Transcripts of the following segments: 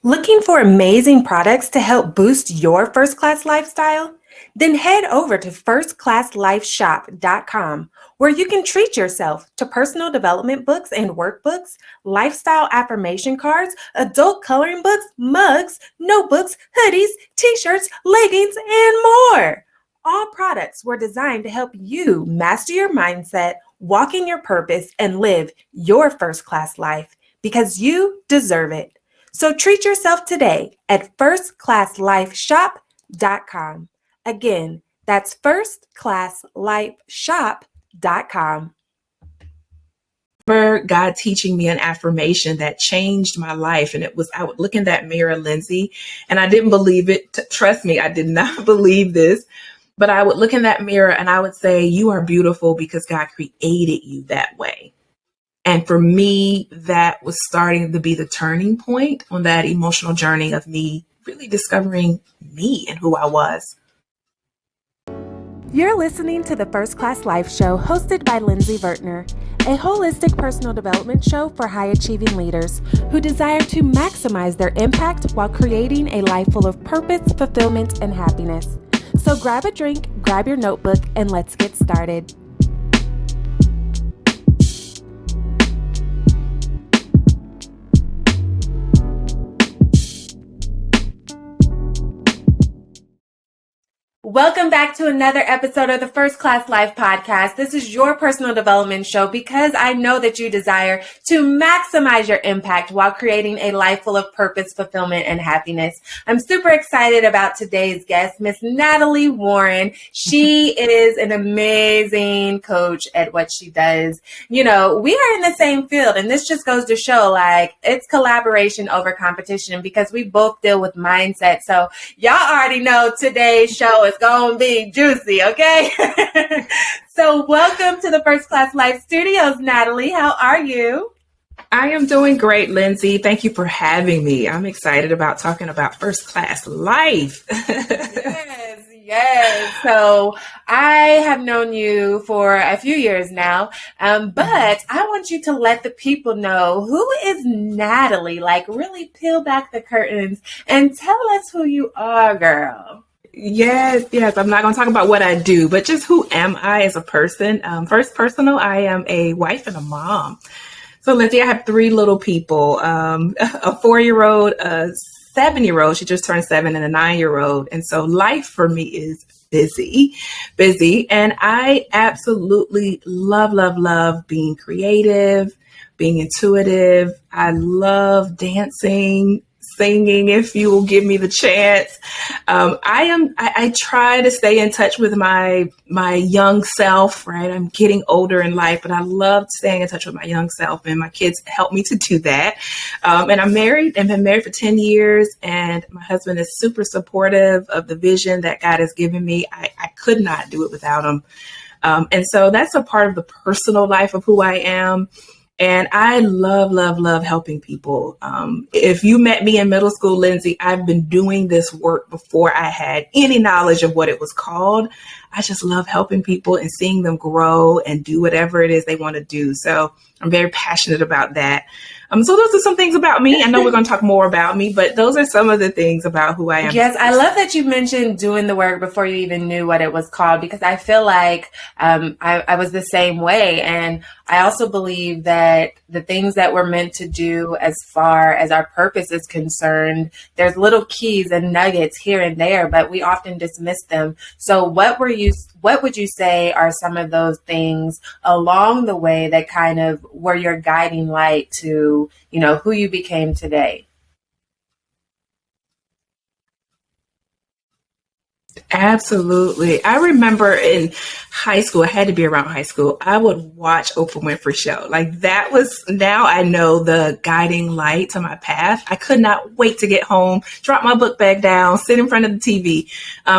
Looking for amazing products to help boost your first-class lifestyle? Then head over to firstclasslifeshop.com, where you can treat yourself to personal development books and workbooks, lifestyle affirmation cards, adult coloring books, mugs, notebooks, hoodies, t-shirts, leggings, and more. All products were designed to help you master your mindset, walk in your purpose, and live your first-class life because you deserve it. So treat yourself today at firstclasslifeshop.com. Again, that's firstclasslifeshop.com. remember God teaching me an affirmation that changed my life. And I would look in that mirror, Lindsey, and I didn't believe it. Trust me, I did not believe this. But I would look in that mirror and I would say, you are beautiful because God created you that way. And for me, that was starting to be the turning point on that emotional journey of me really discovering me and who I was. You're listening to the First Class Life Show, hosted by Lindsey Vertner, a holistic personal development show for high-achieving leaders who desire to maximize their impact while creating a life full of purpose, fulfillment, and happiness. So grab a drink, grab your notebook, and let's get started. Welcome back to another episode of the First Class Life Podcast. This is your personal development show because I know that you desire to maximize your impact while creating a life full of purpose, fulfillment, and happiness. I'm super excited about today's guest, Miss Natolie Warren. She is an amazing coach at what she does. You know, we are in the same field, and this just goes to show, like, it's collaboration over competition because we both deal with mindset. So y'all already know today's show is gonna be juicy, okay? So welcome to the First Class Life Studios, Natolie. How are you? I am doing great, Lindsey. Thank you for having me. I'm excited about talking about first class life. Yes. So I have known you for a few years now, but I want you to let the people know, who is Natolie? Like, really peel back the curtains and tell us who you are, girl. Yes. I'm not going to talk about what I do, but just who am I as a person? First, personal, I am a wife and a mom. So, Lindsey, I have three little people, a 4-year-old, a 7-year-old, she just turned 7, and a 9-year-old. And so life for me is busy. And I absolutely love being creative, being intuitive. I love dancing, singing, if you will give me the chance. I try to stay in touch with my young self, right? I'm getting older in life, but I love staying in touch with my young self, and my kids help me to do that. And I'm married and been married for 10 years, and my husband is super supportive of the vision that God has given me. I could not do it without him. And so that's a part of the personal life of who I am. And I love helping people. If you met me in middle school, Lindsey, I've been doing this work before I had any knowledge of what it was called. I just love helping people and seeing them grow and do whatever it is they want to do. So I'm very passionate about that. So those are some things about me. I know we're going to talk more about me, but those are some of the things about who I am. Yes, I love that you mentioned doing the work before you even knew what it was called, because I feel like I was the same way. And I also believe that the things that we're meant to do as far as our purpose is concerned, there's little keys and nuggets here and there, but we often dismiss them. So what would you say are some of those things along the way that kind of were your guiding light to, you know, who you became today? Absolutely. I remember in high school, I had to be around high school, I would watch Oprah Winfrey show. Like, that was, now I know, the guiding light to my path. I could not wait to get home, drop my book bag down, sit in front of the TV,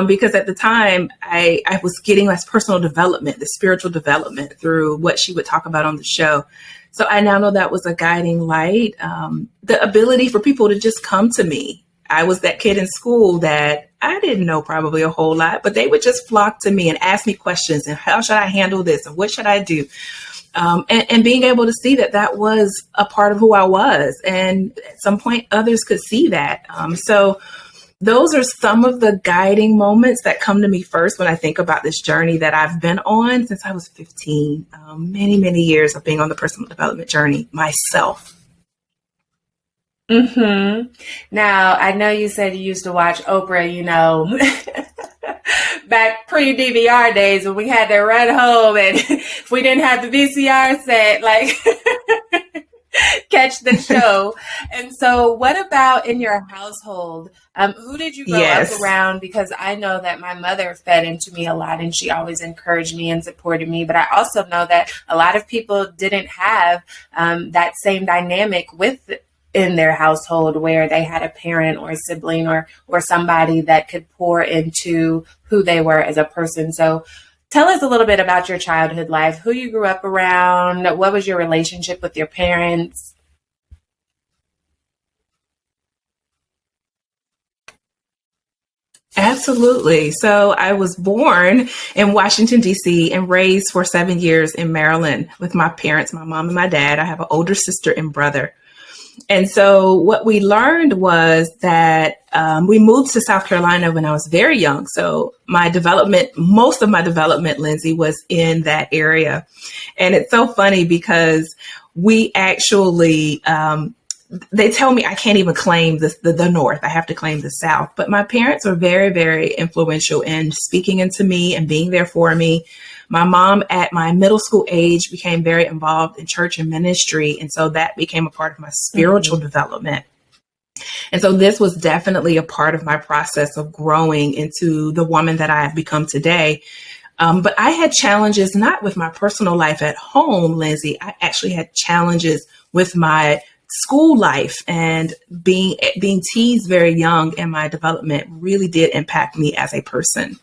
because at the time I was getting less personal development, the spiritual development through what she would talk about on the show. So I now know that was a guiding light. The ability for people to just come to me. I was that kid in school that I didn't know probably a whole lot, but they would just flock to me and ask me questions and how should I handle this and what should I do? and being able to see that that was a part of who I was. And at some point, others could see that. So those are some of the guiding moments that come to me first when I think about this journey that I've been on since I was 15. Many, many years of being on the personal development journey myself. Mm-hmm. Now, I know you said you used to watch Oprah, back pre-DVR days when we had to run home and if we didn't have the VCR set, like catch the show. And so what about in your household? Who did you grow up around? Because I know that my mother fed into me a lot and she always encouraged me and supported me. But I also know that a lot of people didn't have that same dynamic in their household where they had a parent or a sibling or somebody that could pour into who they were as a person. So tell us a little bit about your childhood life, who you grew up around, what was your relationship with your parents? Absolutely. So I was born in Washington, D.C. and raised for 7 years in Maryland with my parents, my mom and my dad. I have an older sister and brother. And so what we learned was that we moved to South Carolina when I was very young. So most of my development, Lindsey, was in that area. And it's so funny because we actually, they tell me I can't even claim the North. I have to claim the South. But my parents were very, very influential in speaking into me and being there for me. My mom at my middle school age became very involved in church and ministry. And so that became a part of my spiritual development. And so this was definitely a part of my process of growing into the woman that I have become today. But I had challenges, not with my personal life at home, Lindsey. I actually had challenges with my school life, and being teased very young in my development really did impact me as a person.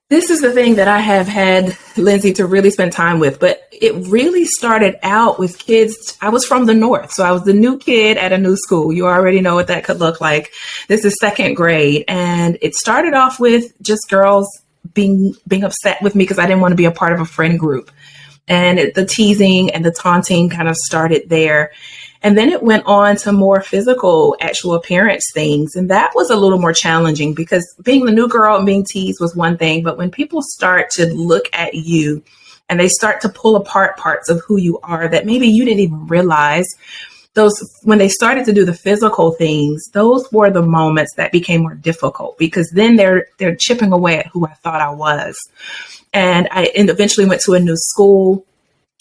This is the thing that I have had, Lindsey, to really spend time with, but it really started out with kids. I was from the North, so I was the new kid at a new school. You already know what that could look like. This is second grade, and it started off with just girls being upset with me because I didn't want to be a part of a friend group. And the teasing and the taunting kind of started there. And then it went on to more physical, actual appearance things. And that was a little more challenging because being the new girl and being teased was one thing. But when people start to look at you and they start to pull apart parts of who you are that maybe you didn't even realize, when they started to do the physical things, those were the moments that became more difficult because then they're chipping away at who I thought I was. And I eventually went to a new school,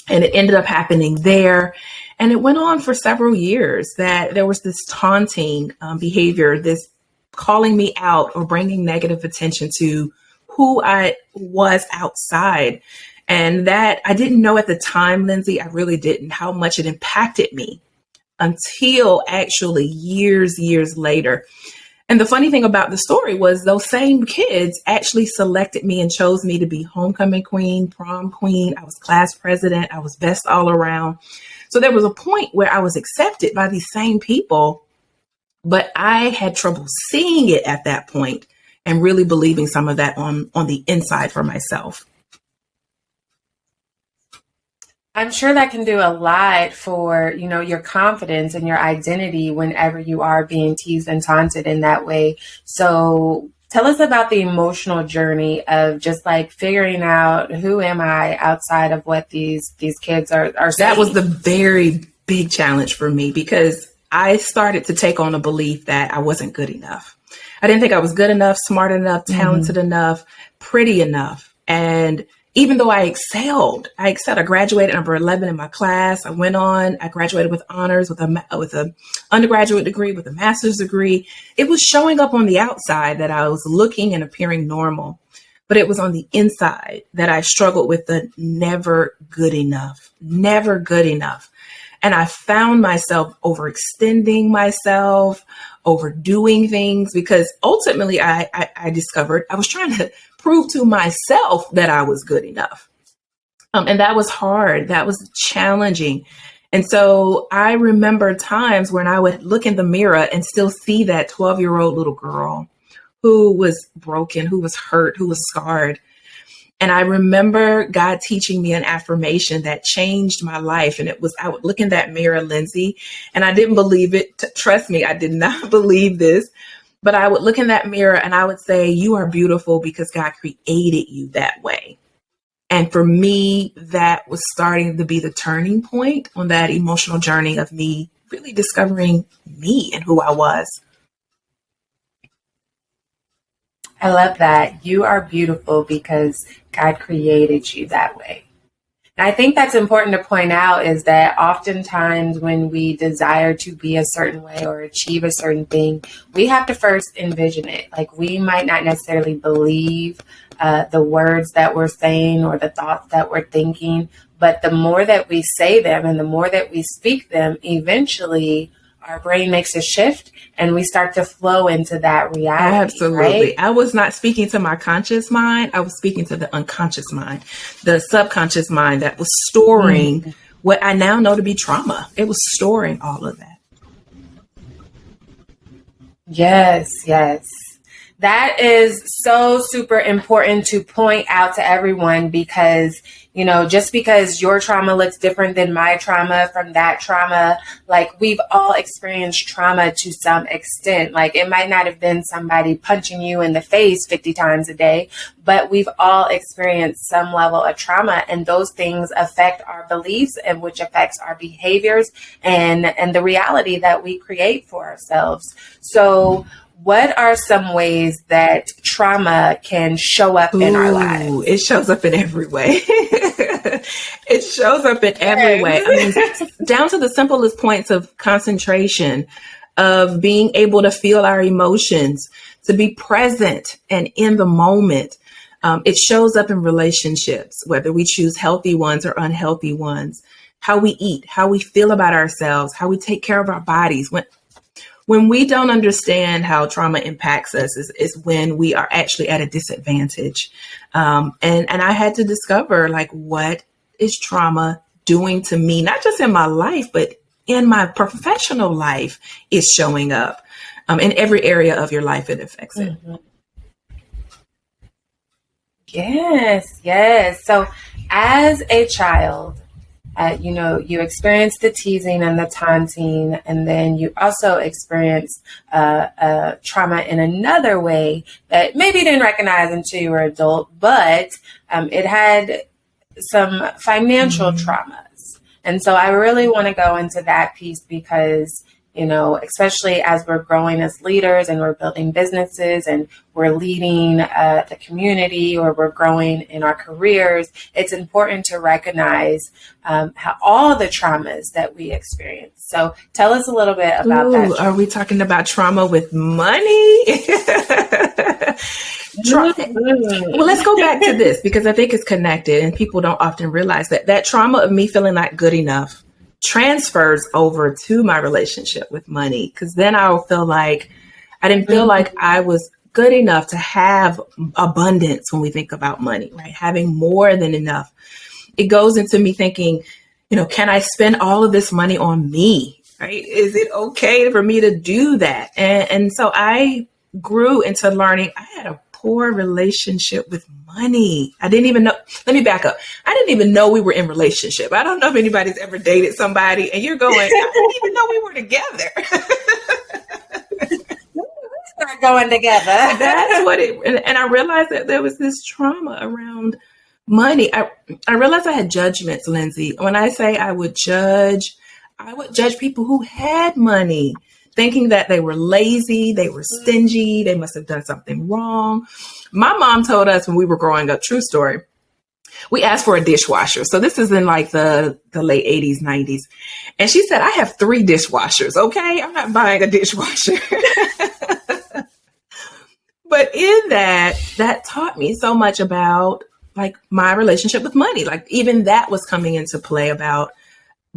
and it ended up happening there. And it went on for several years that there was this taunting behavior, this calling me out or bringing negative attention to who I was outside. And that I didn't know at the time, Lindsey, I really didn't, how much it impacted me until actually years later. And the funny thing about the story was those same kids actually selected me and chose me to be homecoming queen, prom queen. I was class president. I was best all around. So there was a point where I was accepted by these same people, but I had trouble seeing it at that point and really believing some of that on the inside for myself. I'm sure that can do a lot for, your confidence and your identity whenever you are being teased and taunted in that way. So tell us about the emotional journey of just like figuring out who am I outside of what these kids are saying. That was the very big challenge for me because I started to take on a belief that I wasn't good enough. I didn't think I was good enough, smart enough, talented enough, pretty enough. And even though I excelled, I graduated number 11 in my class. I graduated with honors with a undergraduate degree, with a master's degree. It was showing up on the outside that I was looking and appearing normal, but it was on the inside that I struggled with the never good enough. And I found myself overextending myself, overdoing things, because ultimately I discovered I was trying to prove to myself that I was good enough. And that was hard. That was challenging. And so I remember times when I would look in the mirror and still see that 12-year-old little girl who was broken, who was hurt, who was scarred. And I remember God teaching me an affirmation that changed my life. And it was, I would look in that mirror, Lindsey, and I didn't believe it. Trust me, I did not believe this. But I would look in that mirror and I would say, you are beautiful because God created you that way. And for me, that was starting to be the turning point on that emotional journey of me really discovering me and who I was. I love that. You are beautiful because God created you that way. And I think that's important to point out is that oftentimes when we desire to be a certain way or achieve a certain thing, we have to first envision it. Like we might not necessarily believe the words that we're saying or the thoughts that we're thinking, but the more that we say them and the more that we speak them, eventually our brain makes a shift and we start to flow into that reality. Absolutely. Right? I was not speaking to my conscious mind. I was speaking to the unconscious mind, the subconscious mind that was storing what I now know to be trauma. It was storing all of that. Yes, yes. That is so super important to point out to everyone because, you know, just because your trauma looks different than my trauma from that trauma, like we've all experienced trauma to some extent. Like it might not have been somebody punching you in the face 50 times a day, but we've all experienced some level of trauma, and those things affect our beliefs and which affects our behaviors and the reality that we create for ourselves. So what are some ways that trauma can show up in our lives? It shows up in every way. It shows up in every way. I mean, down to the simplest points of concentration, of being able to feel our emotions, to be present and in the moment. It shows up in relationships, whether we choose healthy ones or unhealthy ones, how we eat, how we feel about ourselves, how we take care of our bodies. When we don't understand how trauma impacts us is when we are actually at a disadvantage. And I had to discover, like, what is trauma doing to me, not just in my life, but in my professional life is showing up. In every area of your life, it affects it. Mm-hmm. Yes, yes. So as a child, you experienced the teasing and the taunting, and then you also experienced trauma in another way that maybe you didn't recognize until you were adult, but it had some financial traumas. And so I really want to go into that piece because, you know, especially as we're growing as leaders and we're building businesses and we're leading the community or we're growing in our careers, it's important to recognize how all the traumas that we experience. So tell us a little bit about that. Are we talking about trauma with money? Well, let's go back to this because I think it's connected and people don't often realize that trauma of me feeling not good enough transfers over to my relationship with money, because then I'll feel like I didn't feel like I was good enough to have abundance when we think about money, right? Having more than enough. It goes into me thinking, you know, can I spend all of this money on me, right? Is it okay for me to do that? And so I grew into learning I had a poor relationship with money. I didn't even know. Let me back up. I didn't even know we were in relationship. I don't know if anybody's ever dated somebody and you're going, I didn't even know we were together. Start going together. That's what and I realized that there was this trauma around money. I realized I had judgments, Lindsey. When I say I would judge people who had money, thinking that they were lazy, they were stingy, they must have done something wrong. My mom told us when we were growing up, true story, we asked for a dishwasher. So this is in like the late 80s, 90s. And she said, I have 3 dishwashers, okay? I'm not buying a dishwasher. But in that taught me so much about like my relationship with money. Like even that was coming into play about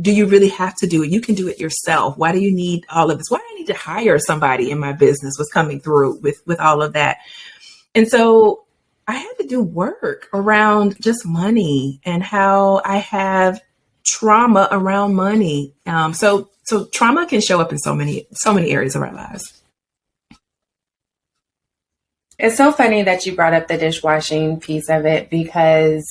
do you really have to do it? You can do it yourself. Why do you need all of this? Why do I need to hire somebody in my business was coming through with all of that. And so I had to do work around just money and how I have trauma around money. So trauma can show up in so many areas of our lives. It's so funny that you brought up the dishwashing piece of it, because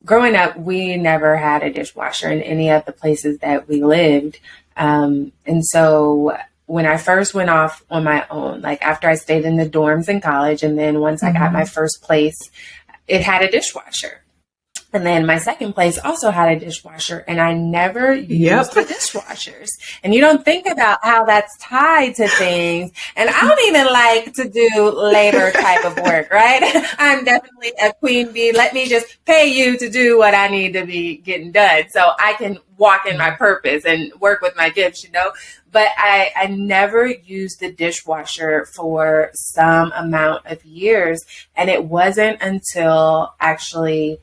growing up, we never had a dishwasher in any of the places that we lived. And so when I first went off on my own, like after I stayed in the dorms in college, and then once I got my first place, it had a dishwasher. And then my second place also had a dishwasher, and I never used the dishwashers. And you don't think about how that's tied to things. And I don't even like to do labor type of work, right? I'm definitely a queen bee. Let me just pay you to do what I need to be getting done so I can walk in my purpose and work with my gifts, you know? But I never used the dishwasher for some amount of years. And it wasn't until actually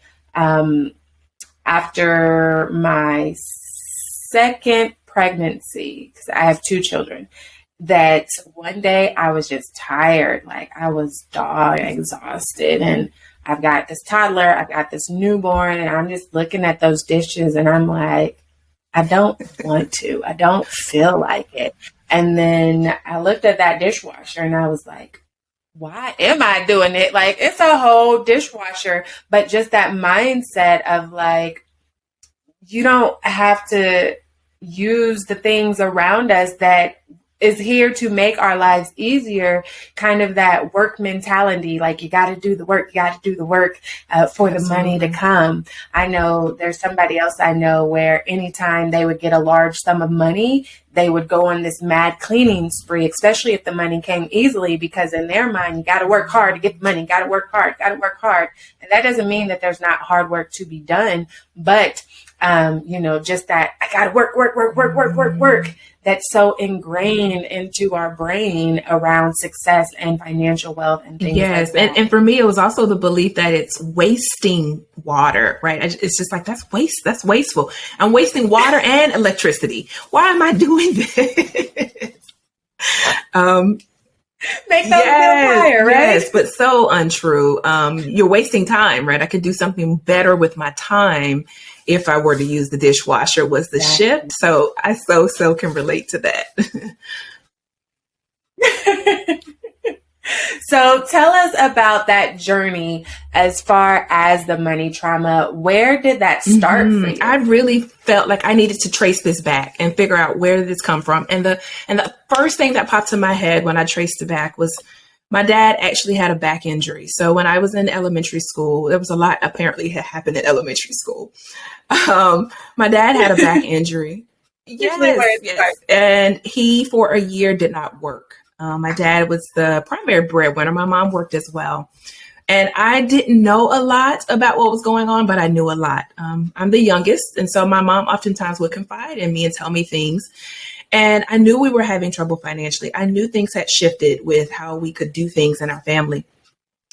after my second pregnancy, because I have 2 children, that one day I was just tired. Like I was dog exhausted, and I've got this toddler, I've got this newborn, and I'm just looking at those dishes and I'm like, I don't want to, I don't feel like it. And then I looked at that dishwasher and I was like, why am I doing it? Like, it's a whole dishwasher, but just that mindset of like, you don't have to use the things around us that is here to make our lives easier, kind of that work mentality. Like, you got to do the work, for the money to come. I know there's somebody else I know where anytime they would get a large sum of money, they would go on this mad cleaning spree, especially if the money came easily, because in their mind, you got to work hard to get the money, got to work hard. And that doesn't mean that there's not hard work to be done, but just that I got to work. That's so ingrained into our brain around success and financial wealth and things like that. And for me, it was also the belief that it's wasting water, right? It's just like, that's wasteful. I'm wasting water and electricity. Why am I doing this? Make those fire, right? Yes, but so untrue. You're wasting time, right? I could do something better with my time if I were to use the dishwasher, was the shift. So I so can relate to that. So tell us about that journey as far as the money trauma. Where did that start for you? I really felt like I needed to trace this back and figure out where did this come from. And the first thing that popped in my head when I traced it back was my dad actually had a back injury. So when I was in elementary school, there was a lot apparently had happened in elementary school. My dad had a back injury. Yes. And he, for a year, did not work. My dad was the primary breadwinner. My mom worked as well. And I didn't know a lot about what was going on, but I knew a lot. I'm the youngest. And so my mom oftentimes would confide in me and tell me things. And I knew we were having trouble financially. I knew things had shifted with how we could do things in our family.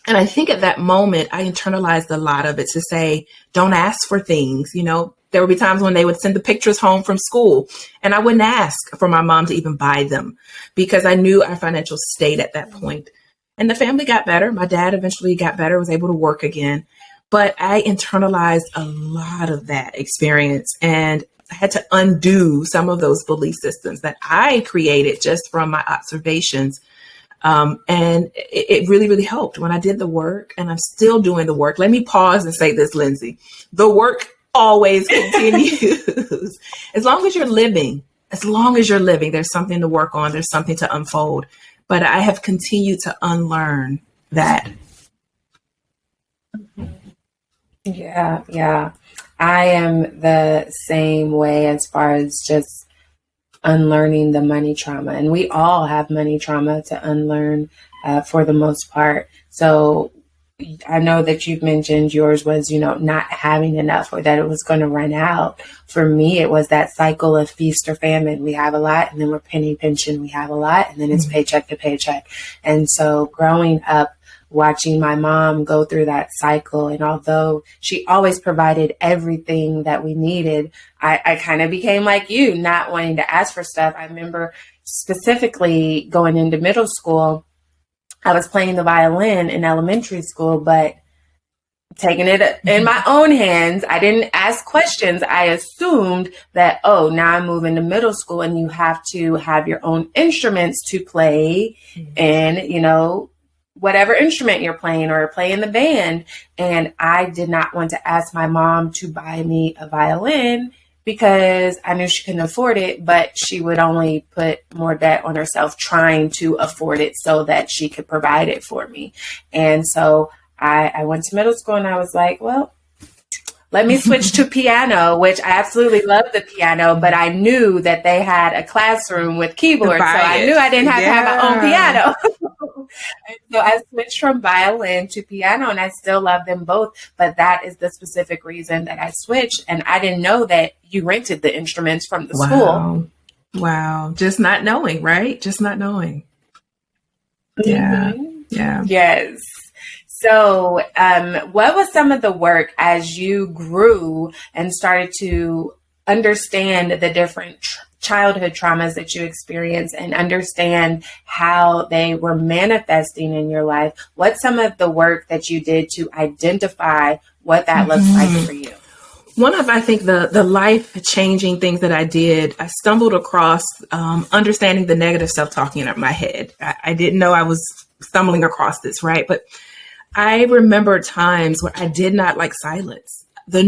And I think at that moment, I internalized a lot of it to say, don't ask for things. You know, there would be times when they would send the pictures home from school and I wouldn't ask for my mom to even buy them because I knew our financial state at that point. And the family got better. My dad eventually got better, was able to work again. But I internalized a lot of that experience and I had to undo some of those belief systems that I created just from my observations. And it really, really helped when I did the work, and I'm still doing the work. Let me pause and say this, Lindsey. The work always continues. As long as you're living, there's something to work on. There's something to unfold. But I have continued to unlearn that. Yeah. I am the same way as far as just unlearning the money trauma. And we all have money trauma to unlearn for the most part. So I know that you've mentioned yours was, not having enough or that it was going to run out. For me, it was that cycle of feast or famine. We have a lot and then we're penny pinching. We have a lot and then it's paycheck to paycheck. And so growing up watching my mom go through that cycle. And although she always provided everything that we needed, I kind of became like you, not wanting to ask for stuff. I remember specifically going into middle school, I was playing the violin in elementary school, but taking it in my own hands. I didn't ask questions. I assumed that, oh, now I'm moving to middle school and you have to have your own instruments to play and, you know, whatever instrument you're playing or play in the band. And I did not want to ask my mom to buy me a violin because I knew she couldn't afford it, but she would only put more debt on herself trying to afford it so that she could provide it for me. And so I went to middle school and I was like, well, let me switch to piano, which I absolutely love the piano, but I knew that they had a classroom with keyboards. So I knew I didn't have to have my own piano. And so I switched from violin to piano and I still love them both. But that is the specific reason that I switched. And I didn't know that you rented the instruments from the school. Wow. Just not knowing, right? Just not knowing. Yeah. Mm-hmm. Yeah. Yes. So what was some of the work as you grew and started to understand the different childhood traumas that you experienced and understand how they were manifesting in your life? What's some of the work that you did to identify what that looks like for you? One of, I think, the life-changing things that I did, I stumbled across understanding the negative self-talking in my head. I didn't know I was stumbling across this, right? But I remember times where I did not like silence. The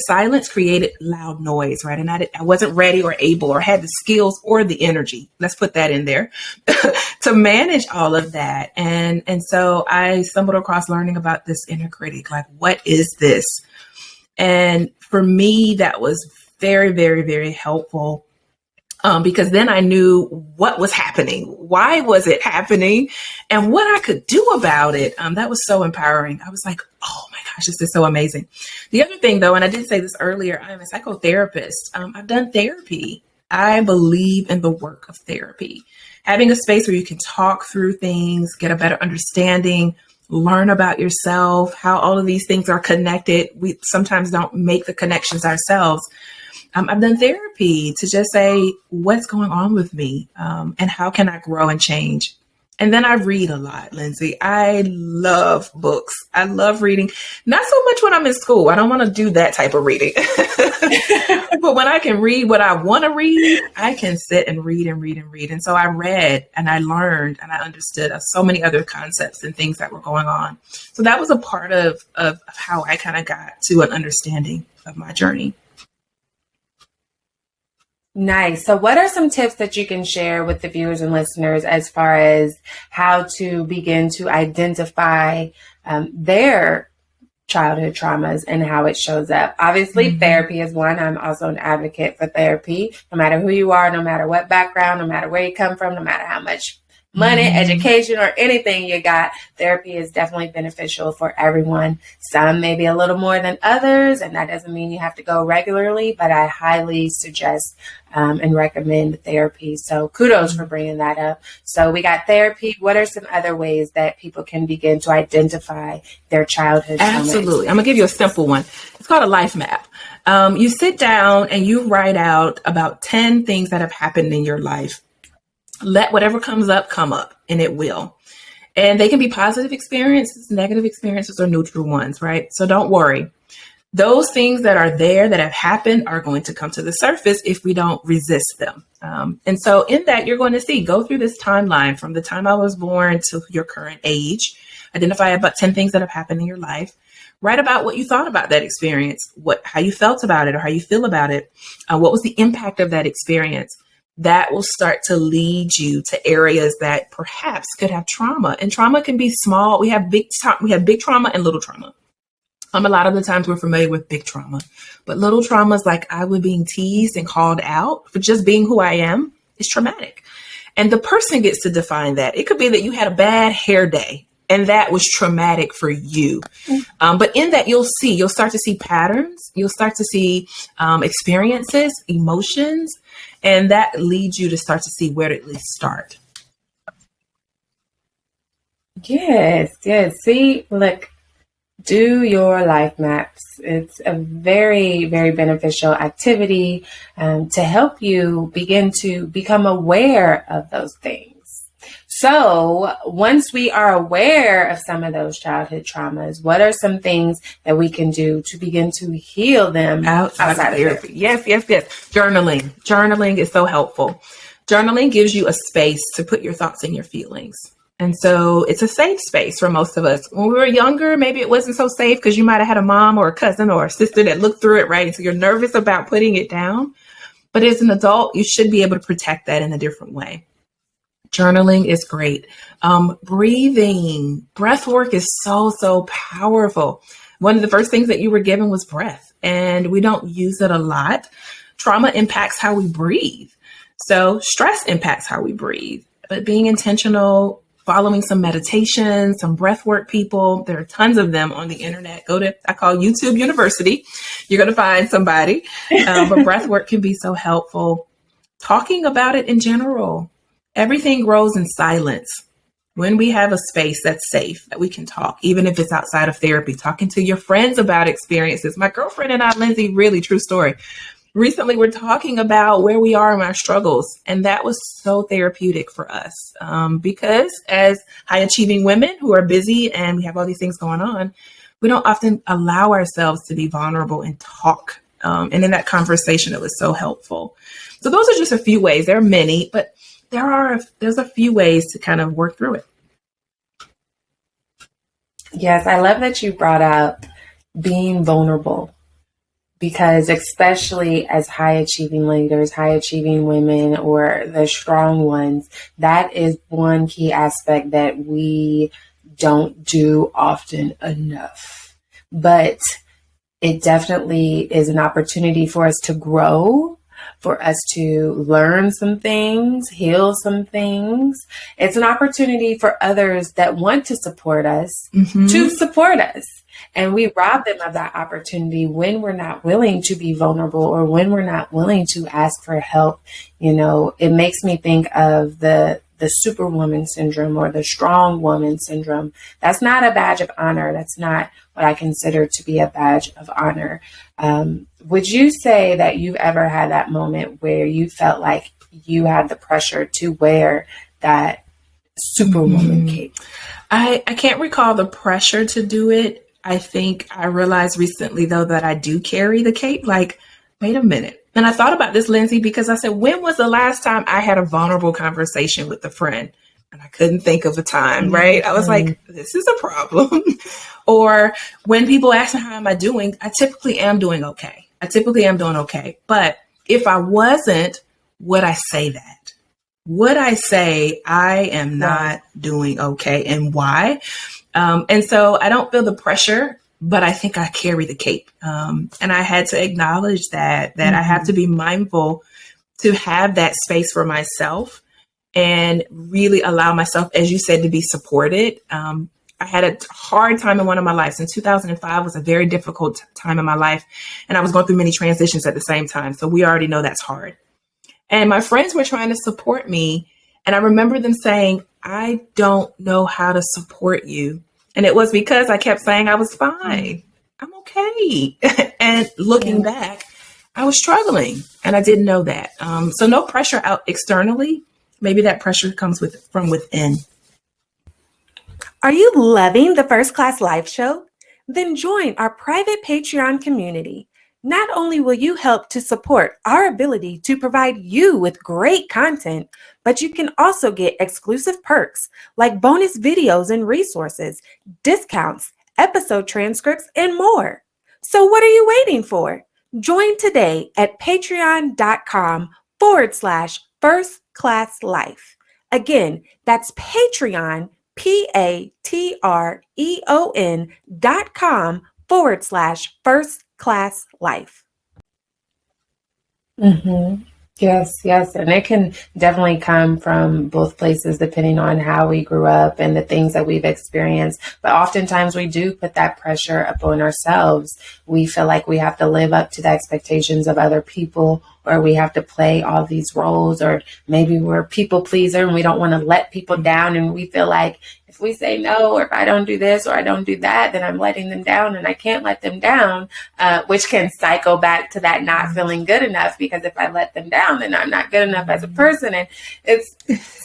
silence created loud noise, right? And I wasn't ready or able or had the skills or the energy, let's put that in there, to manage all of that. And so I stumbled across learning about this inner critic, like, what is this? And for me, that was very, very, very helpful. Because then I knew what was happening, why was it happening, and what I could do about it. That was so empowering. I was like, oh my gosh, this is so amazing. The other thing, though, and I did say this earlier, I'm a psychotherapist. I've done therapy. I believe in the work of therapy. Having a space where you can talk through things, get a better understanding, learn about yourself, how all of these things are connected. We sometimes don't make the connections ourselves. I've done therapy to just say, what's going on with me? And how can I grow and change? And then I read a lot, Lindsey. I love books. I love reading. Not so much when I'm in school. I don't want to do that type of reading. But when I can read what I want to read, I can sit and read and read and read. And so I read and I learned and I understood so many other concepts and things that were going on. So that was a part of how I kind of got to an understanding of my journey. Nice. So what are some tips that you can share with the viewers and listeners as far as how to begin to identify their childhood traumas and how it shows up? Obviously, therapy is one. I'm also an advocate for therapy. No matter who you are, no matter what background, no matter where you come from, no matter how much money, education, or anything you got, therapy is definitely beneficial for everyone. Some maybe a little more than others, and that doesn't mean you have to go regularly, but I highly suggest and recommend therapy. So kudos for bringing that up. So we got therapy. What are some other ways that people can begin to identify their childhood? Absolutely. I'm going to give you a simple one. It's called a life map. You sit down and you write out about 10 things that have happened in your life. Let whatever comes up, come up, and it will. And they can be positive experiences, negative experiences, or neutral ones, right? So don't worry. Those things that are there that have happened are going to come to the surface if we don't resist them. And so in that, you're going to go through this timeline from the time I was born to your current age. Identify about 10 things that have happened in your life. Write about what you thought about that experience, how you felt about it or how you feel about it. What was the impact of that experience? That will start to lead you to areas that perhaps could have trauma. And trauma can be small. We have big trauma and little trauma. A lot of the times we're familiar with big trauma, but little traumas like I was being teased and called out for just being who I am is traumatic. And the person gets to define that. It could be that you had a bad hair day and that was traumatic for you. But in that, you'll start to see patterns. You'll start to see experiences, emotions, and that leads you to start to see where to at least start. Yes, yes. See, look, do your life maps. It's a very, very beneficial activity to help you begin to become aware of those things. So once we are aware of some of those childhood traumas, what are some things that we can do to begin to heal them outside of therapy? Yes. Journaling is so helpful. Journaling gives you a space to put your thoughts and your feelings. And so it's a safe space for most of us. When we were younger, maybe it wasn't so safe because you might have had a mom or a cousin or a sister that looked through it, right? And so you're nervous about putting it down. But as an adult, you should be able to protect that in a different way. Journaling is great. Breathing, breath work is so powerful. One of the first things that you were given was breath, and we don't use it a lot. Trauma impacts how we breathe. So stress impacts how we breathe, but being intentional, following some meditation, some breath work people, there are tons of them on the internet. I call YouTube University. You're going to find somebody, but breath work can be so helpful. Talking about it in general. Everything grows in silence. When we have a space that's safe, that we can talk, even if it's outside of therapy, talking to your friends about experiences. My girlfriend and I, Lindsey, really true story. Recently, we're talking about where we are in our struggles. And that was so therapeutic for us because as high achieving women who are busy and we have all these things going on, we don't often allow ourselves to be vulnerable and talk. And in that conversation, it was so helpful. So those are just a few ways. There are many, but there's a few ways to kind of work through it. Yes, I love that you brought up being vulnerable, because especially as high achieving leaders, high achieving women, or the strong ones, that is one key aspect that we don't do often enough. But it definitely is an opportunity for us to grow, for us to learn some things, heal some things. It's an opportunity for others that want to support us to support us. And we rob them of that opportunity when we're not willing to be vulnerable or when we're not willing to ask for help. You know, it makes me think of the superwoman syndrome or the strong woman syndrome. That's not a badge of honor. That's not what I consider to be a badge of honor. Would you say that you've ever had that moment where you felt like you had the pressure to wear that superwoman cape? I can't recall the pressure to do it. I think I realized recently, though, that I do carry the cape. Like, wait a minute. And I thought about this, Lindsey, because I said, when was the last time I had a vulnerable conversation with a friend? And I couldn't think of a time, right? I was like, this is a problem. Or when people ask me, how am I doing? I typically am doing okay. But if I wasn't, would I say that? Would I say I am not doing okay, and why? And so I don't feel the pressure, but I think I carry the cape. And I had to acknowledge that I have to be mindful to have that space for myself and really allow myself, as you said, to be supported. I had a hard time in one of my lives. In 2005 was a very difficult time in my life. And I was going through many transitions at the same time. So we already know that's hard. And my friends were trying to support me. And I remember them saying, I don't know how to support you. And it was because I kept saying I was fine. I'm okay. And looking back, I was struggling and I didn't know that. So no pressure out externally. Maybe that pressure comes from within. Are you loving the First Class Life Show? Then join our private Patreon community. Not only will you help to support our ability to provide you with great content, but you can also get exclusive perks like bonus videos and resources, discounts, episode transcripts, and more. So what are you waiting for? Join today at patreon.com/First Class Life. Again, that's Patreon, patreon.com/First Class Life. Yes. And it can definitely come from both places depending on how we grew up and the things that we've experienced. But oftentimes we do put that pressure upon ourselves. We feel like we have to live up to the expectations of other people, or we have to play all these roles, or maybe we're a people pleaser and we don't want to let people down. And we feel like if we say no, or if I don't do this or I don't do that, then I'm letting them down, and I can't let them down, which can cycle back to that not feeling good enough, because if I let them down, then I'm not good enough as a person. And it's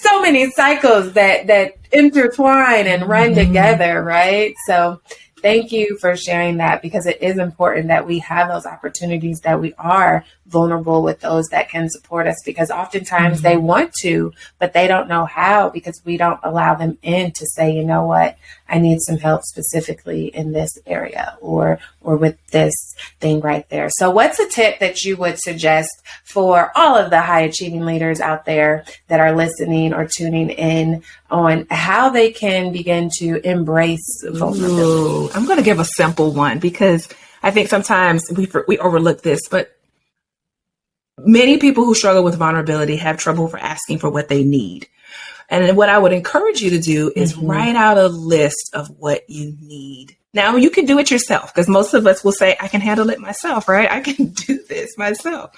so many cycles that intertwine and run together, right? So thank you for sharing that, because it is important that we have those opportunities, that we are vulnerable with those that can support us, because oftentimes they want to, but they don't know how, because we don't allow them in to say, you know what, I need some help specifically in this area or with this thing right there. So what's a tip that you would suggest for all of the high achieving leaders out there that are listening or tuning in on how they can begin to embrace vulnerability? I'm going to give a simple one, because I think sometimes we overlook this, but many people who struggle with vulnerability have trouble for asking for what they need. And what I would encourage you to do is write out a list of what you need. Now, you can do it yourself, because most of us will say, I can handle it myself, right? I can do this myself.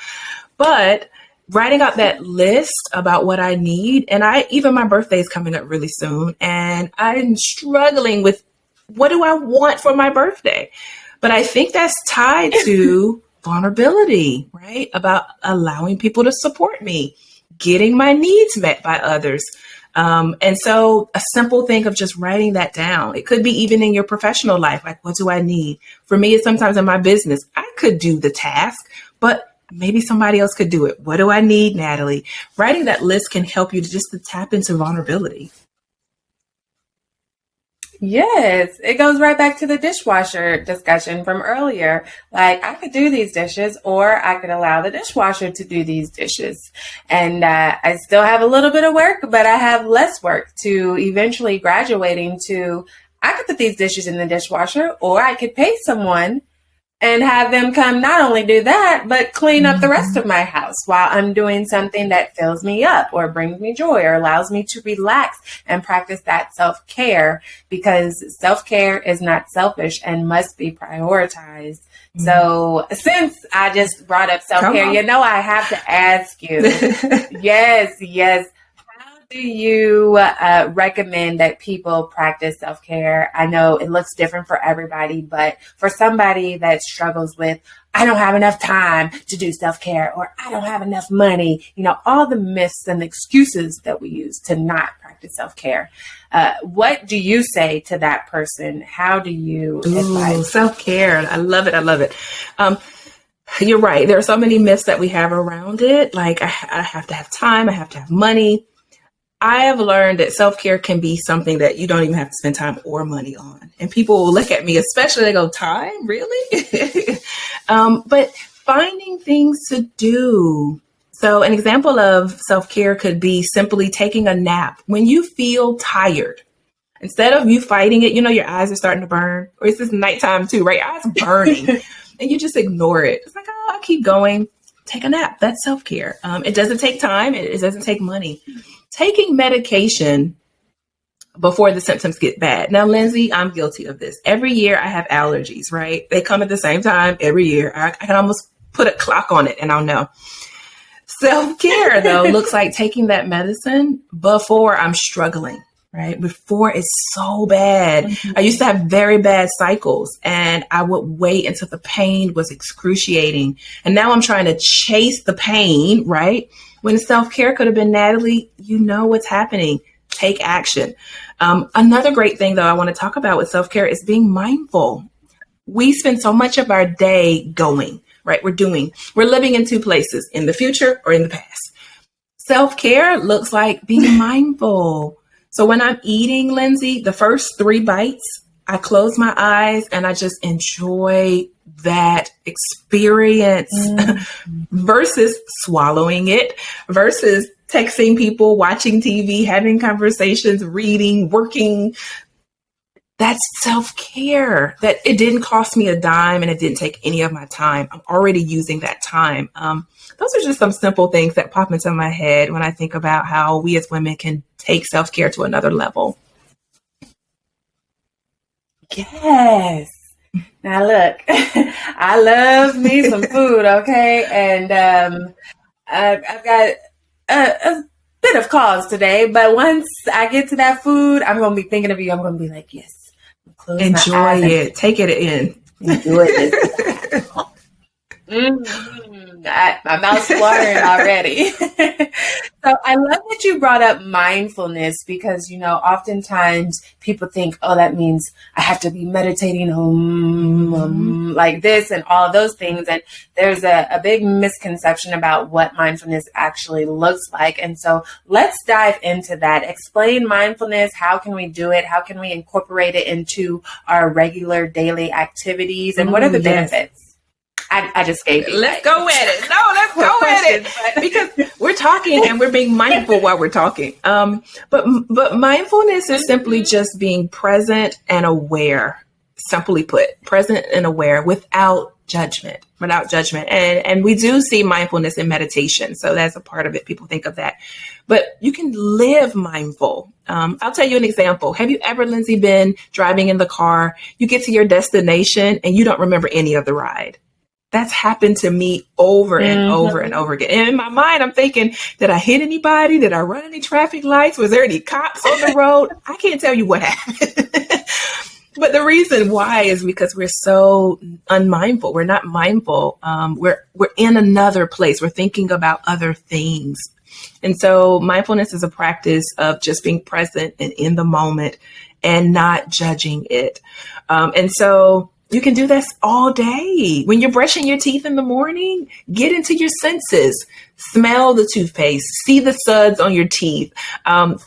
But writing out that list about what I need, and even my birthday is coming up really soon, and I'm struggling with what do I want for my birthday? But I think that's tied to vulnerability, right? About allowing people to support me, getting my needs met by others. And so a simple thing of just writing that down. It could be even in your professional life. Like, what do I need? For me, it's sometimes in my business, I could do the task, but maybe somebody else could do it. What do I need, Natalie? Writing that list can help you to tap into vulnerability. Yes, it goes right back to the dishwasher discussion from earlier. Like, I could do these dishes, or I could allow the dishwasher to do these dishes. And I still have a little bit of work, but I have less work to eventually graduating to, I could put these dishes in the dishwasher, or I could pay someone and have them come not only do that, but clean up the rest of my house while I'm doing something that fills me up or brings me joy or allows me to relax and practice that self-care, because self-care is not selfish and must be prioritized. So since I just brought up self-care, I have to ask you, yes. Do you recommend that people practice self-care? I know it looks different for everybody, but for somebody that struggles with, I don't have enough time to do self-care, or I don't have enough money, all the myths and excuses that we use to not practice self-care. What do you say to that person? How do you advise? Self-care. I love it. You're right. There are so many myths that we have around it. Like, I have to have time. I have to have money. I have learned that self-care can be something that you don't even have to spend time or money on. And people will look at me, especially, they go, time? Really? But finding things to do. So an example of self-care could be simply taking a nap when you feel tired. Instead of you fighting it, your eyes are starting to burn, or it's just nighttime too, right? Your eyes are burning and you just ignore it. It's like, I'll keep going. Take a nap. That's self-care. It doesn't take time. It doesn't take money. Taking medication before the symptoms get bad. Now, Lindsey, I'm guilty of this. Every year I have allergies, right? They come at the same time every year. I can almost put a clock on it and I'll know. Self-care, though, looks like taking that medicine before I'm struggling, right? Before it's so bad. I used to have very bad cycles, and I would wait until the pain was excruciating. And now I'm trying to chase the pain, right? When self-care could have been, Natalie, you know what's happening. Take action. Another great thing, though, I want to talk about with self-care is being mindful. We spend so much of our day going, right? We're living in two places, in the future or in the past. Self-care looks like being mindful. So when I'm eating, Lindsey, the first 3 bites, I close my eyes and I just enjoy that experience versus swallowing it, versus texting people, watching TV, having conversations, reading, working. That's self-care. That it didn't cost me a dime and it didn't take any of my time. I'm already using that time. Those are just some simple things that pop into my head when I think about how we as women can take self-care to another level. Yes. Now look, I love me some food, okay? And I've got bit of cause today, but once I get to that food, I'm going to be thinking of you. I'm going to be like, yes, close Enjoy my eyes it. Take it in. enjoy this. My mouth's watering already. So I love that you brought up mindfulness because, oftentimes people think, oh, that means I have to be meditating like this and all of those things. And there's a big misconception about what mindfulness actually looks like. And so let's dive into that. Explain mindfulness. How can we do it? How can we incorporate it into our regular daily activities? And what are the benefits? I just gave you. Let's go at it. No, let's go at it. Because we're talking and we're being mindful while we're talking. But mindfulness is simply just being present and aware. Simply put, present and aware without judgment. And we do see mindfulness in meditation. So that's a part of it. People think of that. But you can live mindful. I'll tell you an example. Have you ever, Lindsey, been driving in the car? You get to your destination and you don't remember any of the ride. That's happened to me over and over and over again. And in my mind, I'm thinking, did I hit anybody? Did I run any traffic lights? Was there any cops on the road? I can't tell you what happened. But the reason why is because we're so unmindful. We're not mindful. We're in another place. We're thinking about other things. And so mindfulness is a practice of just being present and in the moment and not judging it. And so you can do this all day. When you're brushing your teeth in the morning, get into your senses. Smell the toothpaste, see the suds on your teeth,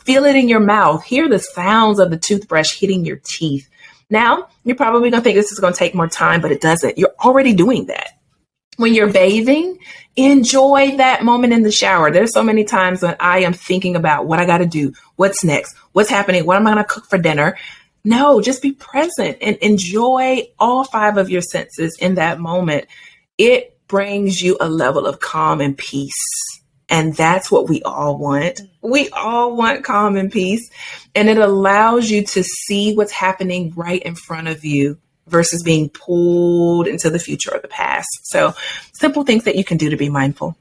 feel it in your mouth, hear the sounds of the toothbrush hitting your teeth. Now, you're probably going to think this is going to take more time, but it doesn't. You're already doing that. When you're bathing, enjoy that moment in the shower. There's so many times when I am thinking about what I got to do, what's next, what's happening, what am I going to cook for dinner? No, just be present and enjoy all 5 of your senses in that moment. It brings you a level of calm and peace. And that's what we all want. We all want calm and peace. And it allows you to see what's happening right in front of you versus being pulled into the future or the past. So simple things that you can do to be mindful.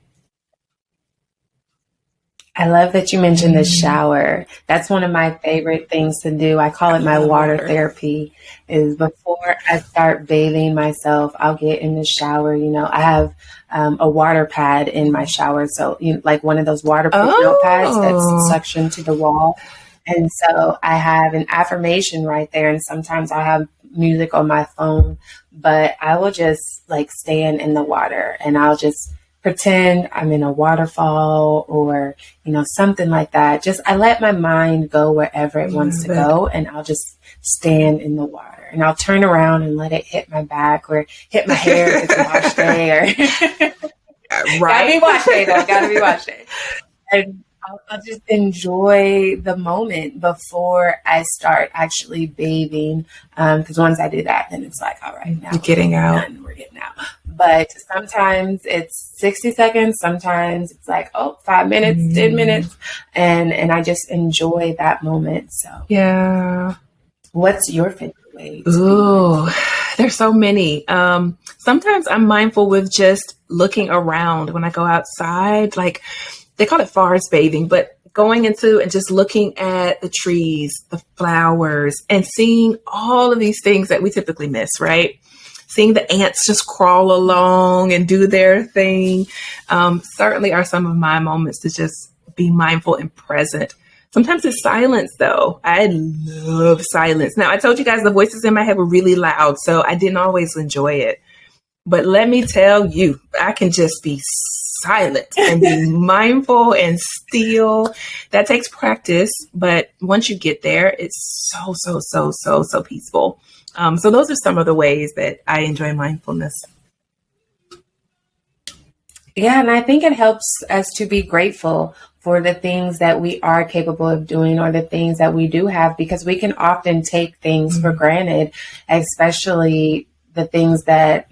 I love that you mentioned the shower. That's one of my favorite things to do. I call it my water therapy. Is before I start bathing myself, I'll get in the shower. I have a water pad in my shower. So like one of those waterproof notepads that's suctioned to the wall. And so I have an affirmation right there. And sometimes I have music on my phone, but I will just like stand in the water and I'll just pretend I'm in a waterfall or, something like that. Just, I let my mind go wherever it wants to go and I'll just stand in the water and I'll turn around and let it hit my back or hit my hair if it's a wash day or right. Gotta be wash day though. Gotta be wash day. And I'll just enjoy the moment before I start actually bathing. Because once I do that, then it's like, all right, now you're getting out. We're getting out. But sometimes it's 60 seconds. Sometimes it's like, 5 minutes, 10 minutes. And I just enjoy that moment. So yeah. What's your favorite way? Ooh, there's so many. Sometimes I'm mindful with just looking around when I go outside, like they call it forest bathing, but going into and just looking at the trees, the flowers, and seeing all of these things that we typically miss, right? Seeing the ants just crawl along and do their thing certainly are some of my moments to just be mindful and present. Sometimes it's silence, though. I love silence. Now, I told you guys the voices in my head were really loud, so I didn't always enjoy it. But let me tell you, I can just be silent and be mindful and still. That takes practice, but once you get there, it's so peaceful. So those are some of the ways that I enjoy mindfulness. Yeah, and I think it helps us to be grateful for the things that we are capable of doing or the things that we do have, because we can often take things for granted, especially the things that,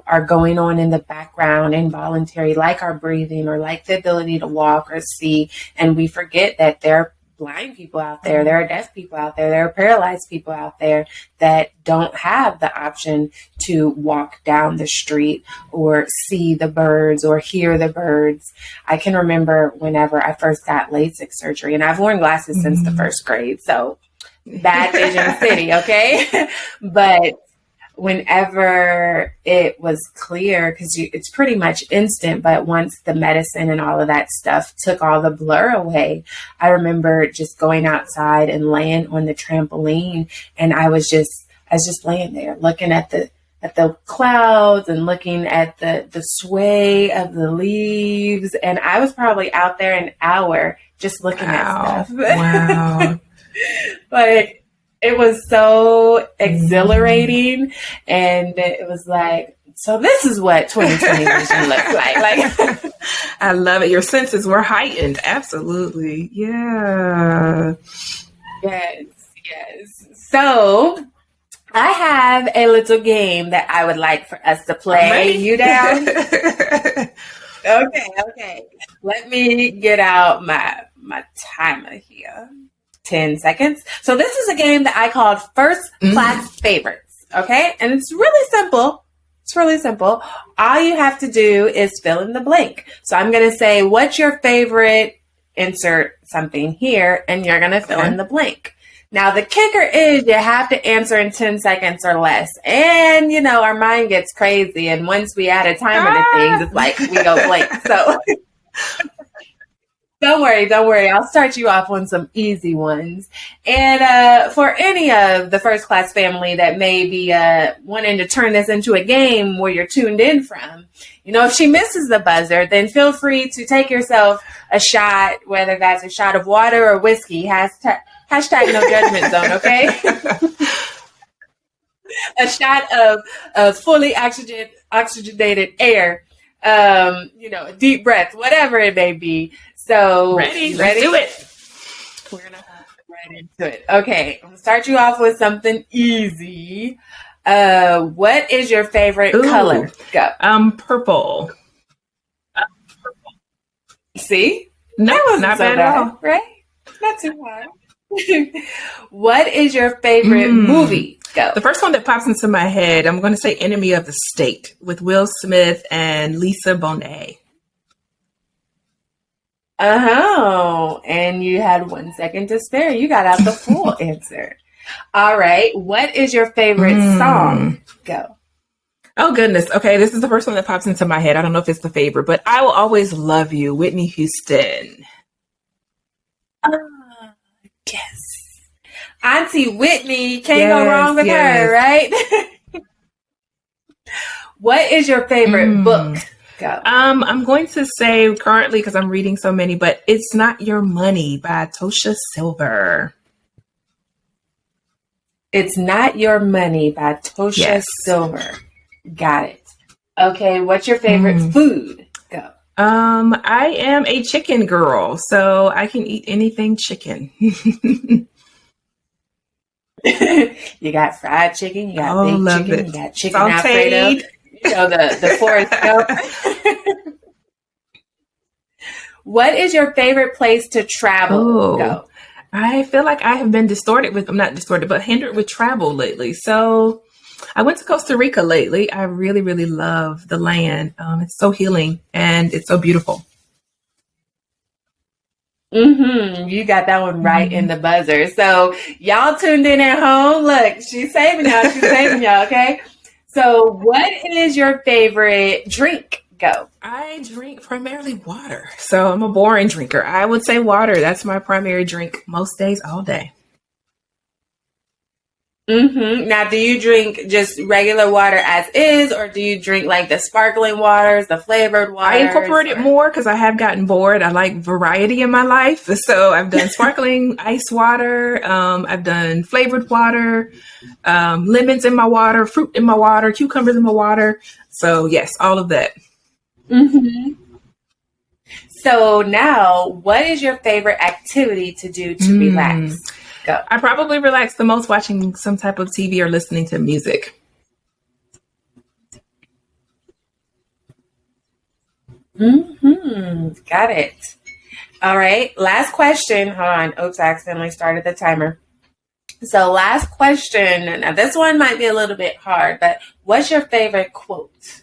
are going on in the background, involuntary, like our breathing or like the ability to walk or see. And we forget that they're blind people out there. There are deaf people out there. There are paralyzed people out there that don't have the option to walk down the street or see the birds or hear the birds. I can remember whenever I first got LASIK surgery, and I've worn glasses since the first grade. So bad vision city, okay? But whenever it was clear, because it's pretty much instant, but once the medicine and all of that stuff took all the blur away, I remember just going outside and laying on the trampoline, and I was just laying there looking at the clouds and looking at the sway of the leaves, and I was probably out there an hour just looking at stuff. Wow. But it was so exhilarating, and it was like, so this is what 2020 vision looks like. I love it. Your senses were heightened. Absolutely. Yeah. Yes. So I have a little game that I would like for us to play. You down? Okay. Let me get out my timer here. 10 seconds. So this is a game that I called First Class Favorites. Okay. And it's really simple. All you have to do is fill in the blank. So I'm going to say, what's your favorite? Insert something here, and you're going to fill in the blank. Now, the kicker is you have to answer in 10 seconds or less. And, our mind gets crazy. And once we add a timer to things, it's like we go blank. So Don't worry. I'll start you off on some easy ones. And for any of the first class family that may be wanting to turn this into a game where you're tuned in from, if she misses the buzzer, then feel free to take yourself a shot, whether that's a shot of water or whiskey. Hashtag no judgment zone, okay? A shot of fully oxygenated air, a deep breath, whatever it may be. So ready? Let's do it. We're going to hop right into it. Okay. I'm going to start you off with something easy. What is your favorite color? Go. Purple. See? No, not bad at all. Right? Not too hard. What is your favorite movie? Go. The first one that pops into my head, I'm going to say Enemy of the State with Will Smith and Lisa Bonet. Oh, and you had 1 second to spare. You got out the full answer. All right. What is your favorite song? Go. Oh, goodness. Okay. This is the first one that pops into my head. I don't know if it's the favorite, but I Will Always Love You, Whitney Houston. Yes. Auntie Whitney. Can't go wrong with her, right? What is your favorite book? Go. I'm going to say currently, because I'm reading so many, but It's Not Your Money by Tosha Silver. It's Not Your Money by Tosha Silver. Got it. Okay, what's your favorite food? Go. I am a chicken girl, so I can eat anything chicken. You got fried chicken, you got baked chicken, you got chicken Alfredo. The Forrest Gump. What is your favorite place to travel? Go. I feel like I have been hindered with travel lately. So I went to Costa Rica lately. I really, really love the land. It's so healing and it's so beautiful. You got that one right in the buzzer. So y'all tuned in at home. Look, she's saving y'all. Okay. So what is your favorite drink? Go. I drink primarily water. So I'm a boring drinker. I would say water. That's my primary drink most days, all day. Now, do you drink just regular water as is, or do you drink like the sparkling waters, the flavored waters? I incorporate it more because I have gotten bored. I like variety in my life. So I've done sparkling ice water. I've done flavored water, lemons in my water, fruit in my water, cucumbers in my water. So yes, all of that. So now, what is your favorite activity to do to relax? Go. I probably relax the most watching some type of TV or listening to music. Got it. All right. Last question. Hold on. Oops, I accidentally started the timer. So last question. Now this one might be a little bit hard, but what's your favorite quote?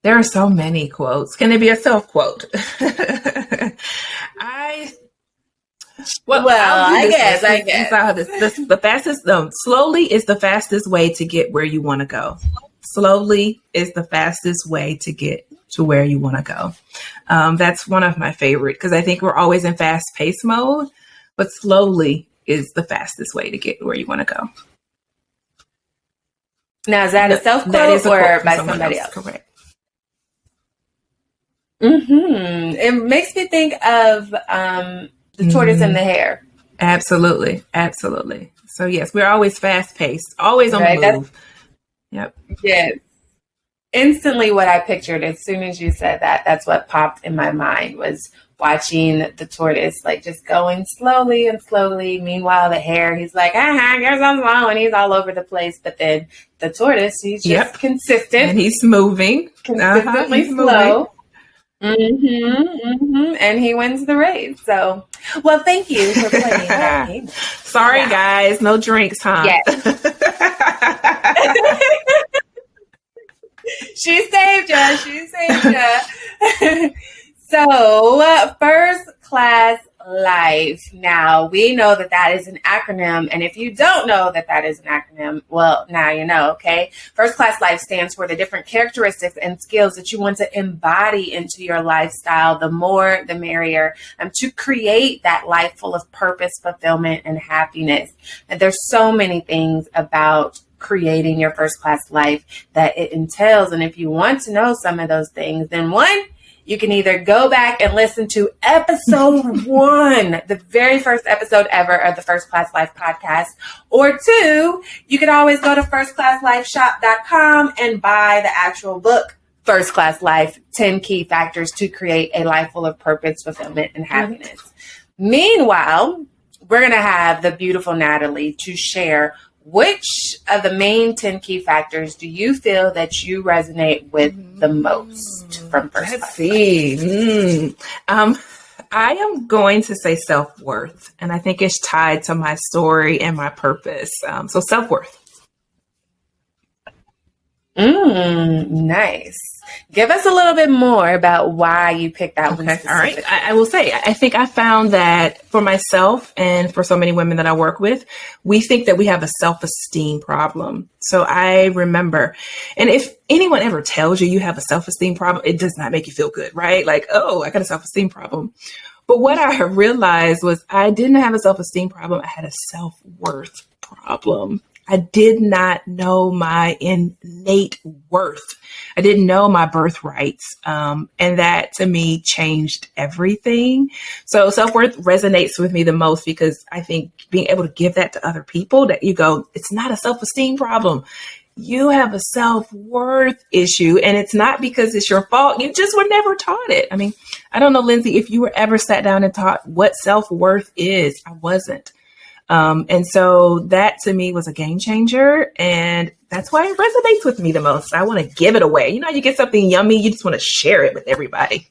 There are so many quotes. Can it be a self-quote? I guess. The fastest, slowly is the fastest way to get where you want to go. Slowly is the fastest way to get to where you want to go. That's one of my favorite, because I think we're always in fast-paced mode, but slowly is the fastest way to get where you want to go. Now, is that a self-quote or by somebody else? Correct. It makes me think of the tortoise and the hare. Absolutely. So yes, we're always fast-paced, always on the move. Yep. Yes. Instantly what I pictured as soon as you said that, that's what popped in my mind, was watching the tortoise like just going slowly and slowly. Meanwhile, the hare, he's like, you're so slow, and he's all over the place. But then the tortoise, he's just consistent. And he's moving. Consistently slow. And he wins the race. So, well, thank you for playing that game. Sorry, guys, no drinks, huh? Yes. She saved you. So, first class life. Now, we know that is an acronym. And if you don't know that is an acronym, well, now you know, okay? First class life stands for the different characteristics and skills that you want to embody into your lifestyle. The more, the merrier, to create that life full of purpose, fulfillment, and happiness. And there's so many things about creating your first class life that it entails. And if you want to know some of those things, then one, you can either go back and listen to episode 1, the very first episode ever of the First Class Life podcast, or 2, you can always go to firstclasslifeshop.com and buy the actual book, First Class Life, 10 Key Factors to Create a Life Full of Purpose, Fulfillment, and Happiness. Meanwhile, we're going to have the beautiful Natalie to share which of the main 10 key factors do you feel that you resonate with the most from First Class? Let's see. I am going to say self-worth, and I think it's tied to my story and my purpose. So self-worth. Nice. Give us a little bit more about why you picked that one specifically. All right. I will say, I think I found that for myself and for so many women that I work with, we think that we have a self-esteem problem. So I remember, and if anyone ever tells you have a self-esteem problem, it does not make you feel good, right? Like, oh, I got a self-esteem problem. But what I realized was I didn't have a self-esteem problem. I had a self-worth problem. I did not know my innate worth. I didn't know my birthrights. And that to me changed everything. So self-worth resonates with me the most because I think being able to give that to other people, that you go, it's not a self-esteem problem. You have a self-worth issue, and it's not because it's your fault. You just were never taught it. I mean, I don't know, Lindsey, if you were ever sat down and taught what self-worth is. I wasn't. And so that to me was a game changer, and that's why it resonates with me the most. I want to give it away. You know, you get something yummy, you just want to share it with everybody.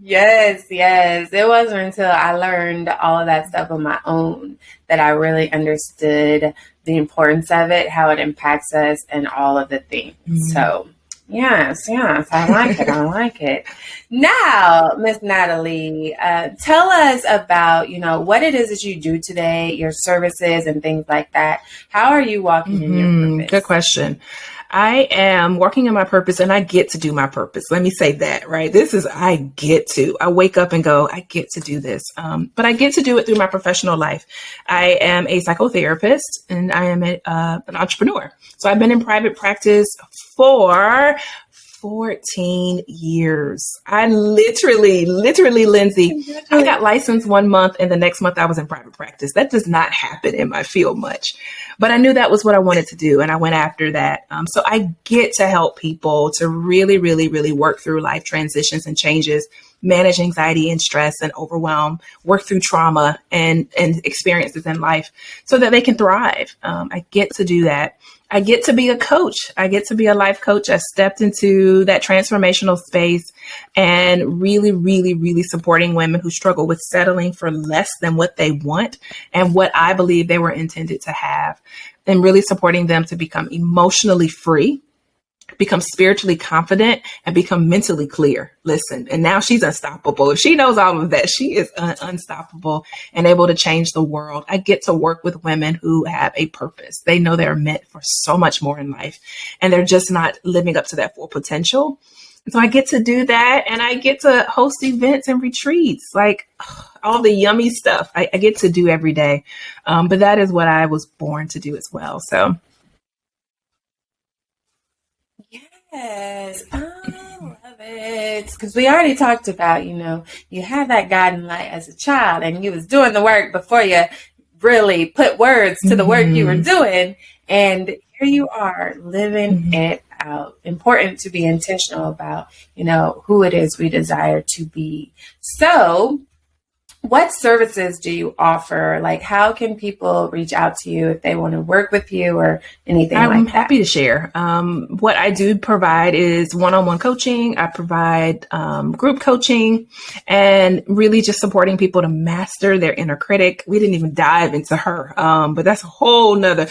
Yes. It wasn't until I learned all of that stuff on my own that I really understood the importance of it, how it impacts us, and all of the things. So yes, I like it. Now, Miss Natalie, tell us about, what it is that you do today, your services and things like that. How are you walking in your purpose? Good question. I am working on my purpose, and I get to do my purpose. Let me say that, right? I wake up and go, I get to do this. But I get to do it through my professional life. I am a psychotherapist, and I am an entrepreneur. So I've been in private practice for 14 years. I literally, Lindsey, I got licensed one month and the next month I was in private practice. That does not happen in my field much, but I knew that was what I wanted to do. And I went after that. So I get to help people to really, really, really work through life transitions and changes, manage anxiety and stress and overwhelm, work through trauma and experiences in life so that they can thrive. I get to do that. I get to be a coach. I get to be a life coach. I stepped into that transformational space and really, really, really supporting women who struggle with settling for less than what they want and what I believe they were intended to have, and really supporting them to become emotionally free, become spiritually confident, and become mentally clear. Listen, and now she's unstoppable. If she knows all of that, she is unstoppable and able to change the world. I get to work with women who have a purpose. They know they're meant for so much more in life, and they're just not living up to that full potential. So I get to do that, and I get to host events and retreats, like all the yummy stuff I get to do every day. But that is what I was born to do as well. So yes, I love it. Because we already talked about, you had that guiding light as a child and you was doing the work before you really put words to the work you were doing. And here you are living it out. Important to be intentional about, who it is we desire to be. So, what services do you offer? Like, how can people reach out to you if they want to work with you or anything like that? I'm happy to share. What I do provide is one-on-one coaching. I provide group coaching and really just supporting people to master their inner critic. We didn't even dive into her, but that's a whole nother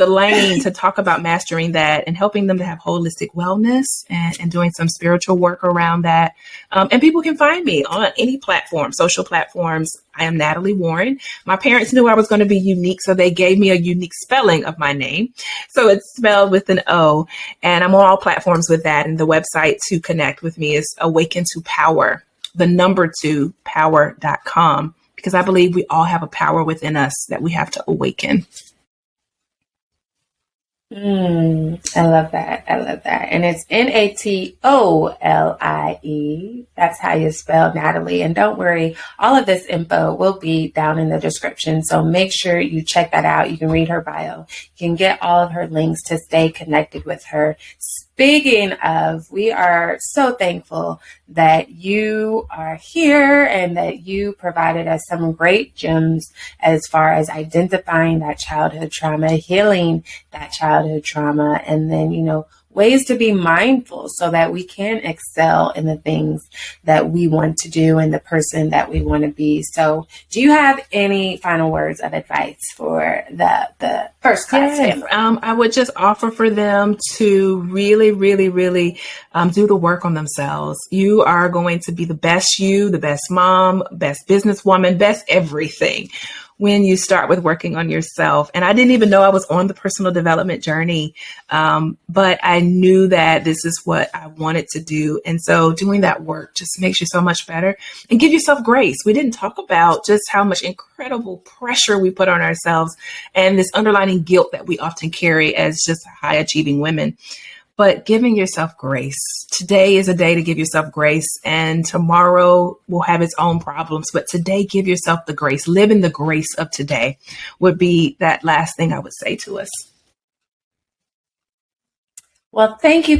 lane to talk about mastering that and helping them to have holistic wellness and doing some spiritual work around that. And people can find me on any platform, social platforms. I am Natolie Warren. My parents knew I was going to be unique, so they gave me a unique spelling of my name. So it's spelled with an O, and I'm on all platforms with that. And the website to connect with me is Awaken to Power, the number 2 power.com, because I believe we all have a power within us that we have to awaken. I love that. And it's Natolie. That's how you spell Natalie. And don't worry, all of this info will be down in the description. So make sure you check that out. You can read her bio. You can get all of her links to stay connected with her. Speaking of, we are so thankful that you are here and that you provided us some great gems as far as identifying that childhood trauma, healing that childhood trauma, and then, ways to be mindful so that we can excel in the things that we want to do and the person that we want to be. So do you have any final words of advice for the first class family? I would just offer for them to really, really, really do the work on themselves. You are going to be the best you, the best mom, best businesswoman, best everything when you start with working on yourself. And I didn't even know I was on the personal development journey, but I knew that this is what I wanted to do. And so doing that work just makes you so much better, and give yourself grace. We didn't talk about just how much incredible pressure we put on ourselves and this underlying guilt that we often carry as just high achieving women. But giving yourself grace. Today is a day to give yourself grace, and tomorrow will have its own problems. But today, give yourself the grace. Live in the grace of today would be that last thing I would say to us. Well, thank you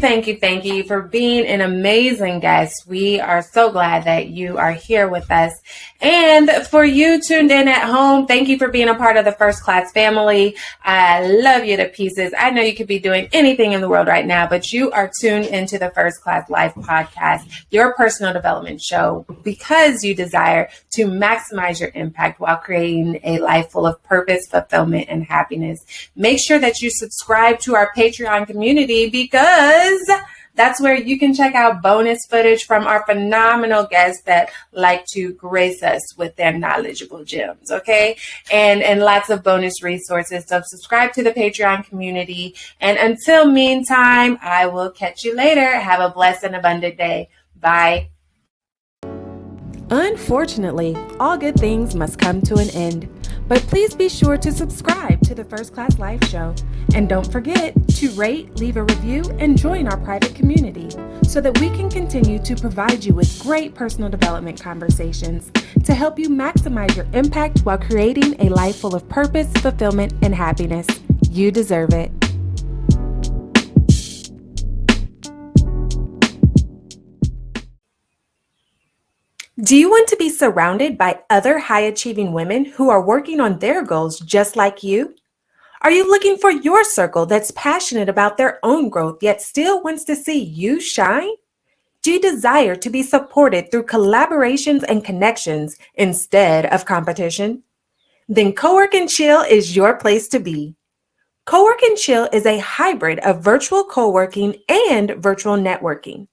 for being an amazing guest. We are so glad that you are here with us. And for you tuned in at home, thank you for being a part of the First Class family. I love you to pieces. I know you could be doing anything in the world right now, but you are tuned into the First Class Life podcast, your personal development show, because you desire to maximize your impact while creating a life full of purpose, fulfillment, and happiness. Make sure that you subscribe to our Patreon community, because that's where you can check out bonus footage from our phenomenal guests that like to grace us with their knowledgeable gems, okay? And lots of bonus resources. So subscribe to the Patreon community. And until meantime, I will catch you later. Have a blessed and abundant day. Bye. Unfortunately, all good things must come to an end. But please be sure to subscribe to the First Class Life Show. And don't forget to rate, leave a review, and join our private community so that we can continue to provide you with great personal development conversations to help you maximize your impact while creating a life full of purpose, fulfillment, and happiness. You deserve it. Do you want to be surrounded by other high-achieving women who are working on their goals just like you? Are you looking for your circle that's passionate about their own growth yet still wants to see you shine? Do you desire to be supported through collaborations and connections instead of competition? Then Cowork and Chill is your place to be. Cowork and Chill is a hybrid of virtual co-working and virtual networking.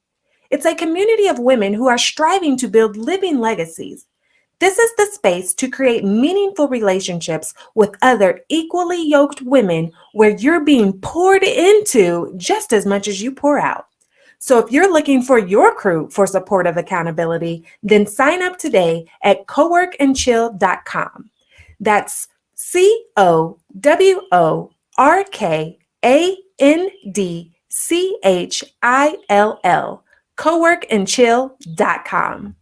It's a community of women who are striving to build living legacies. This is the space to create meaningful relationships with other equally yoked women where you're being poured into just as much as you pour out. So if you're looking for your crew for supportive accountability, then sign up today at coworkandchill.com. That's COWORKANDCHILL, coworkandchill.com.